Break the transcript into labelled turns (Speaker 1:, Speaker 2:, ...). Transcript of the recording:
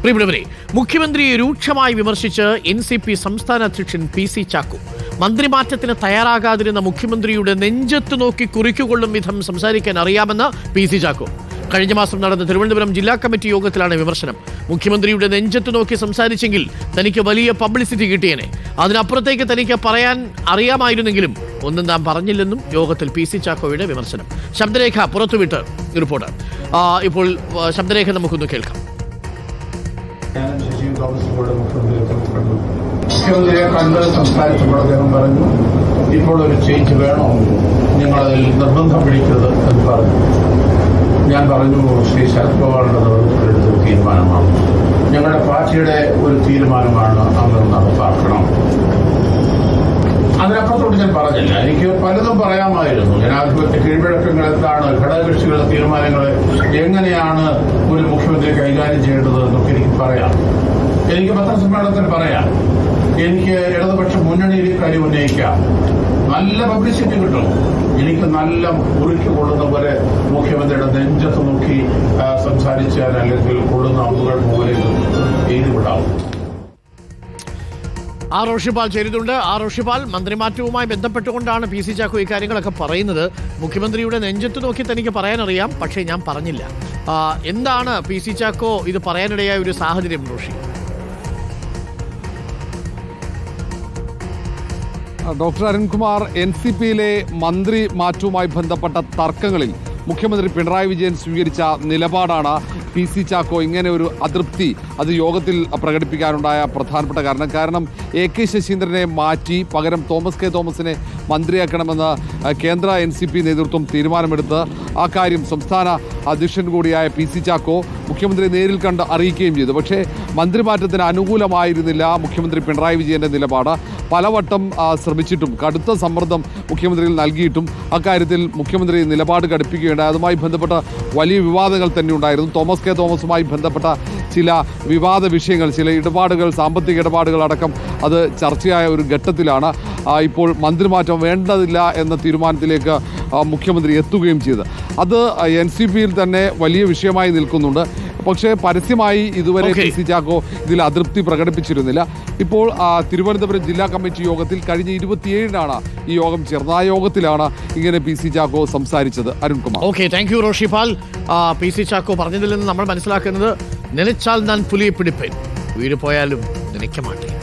Speaker 1: പ്രിയപ്പെട്ടവരെ, മുഖ്യമന്ത്രിയെ രൂക്ഷമായി വിമർശിച്ച് NCP സംസ്ഥാന അധ്യക്ഷൻ PC ചാക്കോ. മന്ത്രിമാറ്റത്തിന് തയ്യാറാകാതിരുന്ന മുഖ്യമന്ത്രിയുടെ നെഞ്ചത്ത് നോക്കി കുറിക്കുകൊള്ളും വിധം സംസാരിക്കാൻ അറിയാമെന്ന് PC ചാക്കോ. കഴിഞ്ഞ മാസം നടന്ന തിരുവനന്തപുരം ജില്ലാ കമ്മിറ്റി യോഗത്തിലാണ് വിമർശനം. മുഖ്യമന്ത്രിയുടെ നെഞ്ചത്ത് നോക്കി സംസാരിച്ചെങ്കിൽ തനിക്ക് വലിയ പബ്ലിസിറ്റി കിട്ടിയേനെ. അതിനപ്പുറത്തേക്ക് തനിക്ക് പറയാൻ അറിയാമായിരുന്നെങ്കിലും ഒന്നും താൻ പറഞ്ഞില്ലെന്നും യോഗത്തിൽ PC ചാക്കോയുടെ വിമർശനം. ശബ്ദരേഖ പുറത്തുവിട്ട് റിപ്പോർട്ടർ. ഇപ്പോൾ ശബ്ദരേഖ നമുക്കൊന്ന് കേൾക്കാം.
Speaker 2: മുഖ്യമന്ത്രിയെ കണ്ട് സംസാരിച്ചപ്പോൾ അദ്ദേഹം പറഞ്ഞു, ഇപ്പോൾ ഒരു ചേഞ്ച് വേണോ, നിങ്ങളതിൽ നിർബന്ധം പിടിക്കരുത് എന്ന് പറഞ്ഞു. ഞാൻ പറഞ്ഞു, ശ്രീ ശരത് പവാറിന്റെ നേതൃത്വത്തിൽ എടുത്തൊരു തീരുമാനമാണ്, ഞങ്ങളുടെ പാർട്ടിയുടെ ഒരു തീരുമാനമാണ്, അങ്ങനെ നടപ്പാക്കണം. അതിനപ്പുറത്തോട്ട് ഞാൻ പറഞ്ഞില്ല. എനിക്ക് പലതും പറയാമായിരുന്നു. ജനാധിപത്യ കീഴ്വഴക്കങ്ങൾ എന്താണ്, ഘടകകക്ഷികളുടെ തീരുമാനങ്ങൾ എങ്ങനെയാണ് ഒരു മുഖ്യമന്ത്രി കൈകാര്യം ചെയ്യേണ്ടത് എന്നൊക്കെ എനിക്ക് പറയാം. എനിക്ക് പത്രസമ്മേളനത്തിൽ പറയാം. എനിക്ക് ഇടതുപക്ഷ മുന്നണിയിൽ കാര്യം ഉന്നയിക്കാം. നല്ല പബ്ലിസിറ്റി കിട്ടും. എനിക്ക് നല്ല മുറിക്ക് കൊള്ളുന്ന പോലെ മുഖ്യമന്ത്രിയുടെ നെഞ്ചത്ത് നോക്കി സംസാരിച്ചാൽ അല്ലെങ്കിൽ കൊള്ളുന്ന അമ്പുകൾ പോലെ എഴുതിവിടാവും.
Speaker 1: റോഷിപാൽ ചേരുന്നുണ്ട്. റോഷിപാൽ, മന്ത്രിമാറ്റവുമായി ബന്ധപ്പെട്ടുകൊണ്ടാണ് PC ചാക്കോ ഇക്കാര്യങ്ങളൊക്കെ പറയുന്നത്. മുഖ്യമന്ത്രിയുടെ നെഞ്ചത്ത് നോക്കി തനിക്ക് പറയാനറിയാം, പക്ഷേ ഞാൻ പറഞ്ഞില്ല. എന്താണ് PC ചാക്കോ ഇത് പറയാനിടയായ ഒരു സാഹചര്യം, റോഷി?
Speaker 3: ഡോക്ടർ അരുൺകുമാർ, NCPയിലെ മന്ത്രി മാറ്റവുമായി ബന്ധപ്പെട്ട തർക്കങ്ങളിൽ മുഖ്യമന്ത്രി പിണറായി വിജയൻ സ്വീകരിച്ച നിലപാടാണ് PC ചാക്കോ ഇങ്ങനെ ഒരു അതൃപ്തി അത് യോഗത്തിൽ പ്രകടിപ്പിക്കാനുണ്ടായ പ്രധാനപ്പെട്ട കാരണം AK ശശീന്ദ്രനെ മാറ്റി പകരം തോമസ് കെ തോമസിനെ മന്ത്രിയാക്കണമെന്ന് കേന്ദ്ര NCP നേതൃത്വം തീരുമാനമെടുത്ത് ആ കാര്യം സംസ്ഥാന അധ്യക്ഷൻ കൂടിയായ PC ചാക്കോ മുഖ്യമന്ത്രി നേരിൽ കണ്ട് അറിയിക്കുകയും ചെയ്തു. പക്ഷേ മന്ത്രിമാറ്റത്തിന് അനുകൂലമായിരുന്നില്ല മുഖ്യമന്ത്രി പിണറായി വിജയൻ്റെ നിലപാട്. പലവട്ടം ശ്രമിച്ചിട്ടും കടുത്ത സമ്മർദ്ദം മുഖ്യമന്ത്രിയിൽ നൽകിയിട്ടും അക്കാര്യത്തിൽ മുഖ്യമന്ത്രി നിലപാട് കടുപ്പിക്കുകയുണ്ടായി. അതുമായി ബന്ധപ്പെട്ട വലിയ വിവാദങ്ങൾ തന്നെ ഉണ്ടായിരുന്നു. തോമസ് കെ തോമസുമായി ബന്ധപ്പെട്ട ചില വിവാദ വിഷയങ്ങൾ, ചില ഇടപാടുകൾ, സാമ്പത്തിക ഇടപാടുകൾ അടക്കം അത് ചർച്ചയായ ഒരു ഘട്ടത്തിലാണ് ഇപ്പോൾ മന്ത്രിമാറ്റം വേണ്ടതില്ല എന്ന തീരുമാനത്തിലേക്ക് മുഖ്യമന്ത്രി എത്തുകയും ചെയ്തത്. അത് NCPയിൽ തന്നെ വലിയ വിഷയമായി നിൽക്കുന്നുണ്ട്. പക്ഷേ പരസ്യമായി ഇതുവരെ PC ചാക്കോ ഇതിൽ അതൃപ്തി പ്രകടിപ്പിച്ചിരുന്നില്ല. ഇപ്പോൾ തിരുവനന്തപുരം ജില്ലാ കമ്മിറ്റി യോഗത്തിൽ കഴിഞ്ഞ 27-നാണ് ഈ യോഗം ചേർന്നത്. ആ യോഗത്തിലാണ് ഇങ്ങനെ PC ചാക്കോ സംസാരിച്ചത്. Arunkumar.
Speaker 1: Okay, thank you Roshipal. PC Chacko പറഞ്ഞതിൽ നിന്ന് നമ്മൾ മനസ്സിലാക്കുന്നത്, നനച്ചാൽ ഞാൻ പുലിയെ പിടിപ്പേൻ, വീട് പോയാലും നനയ്ക്ക മാട്ടേൻ.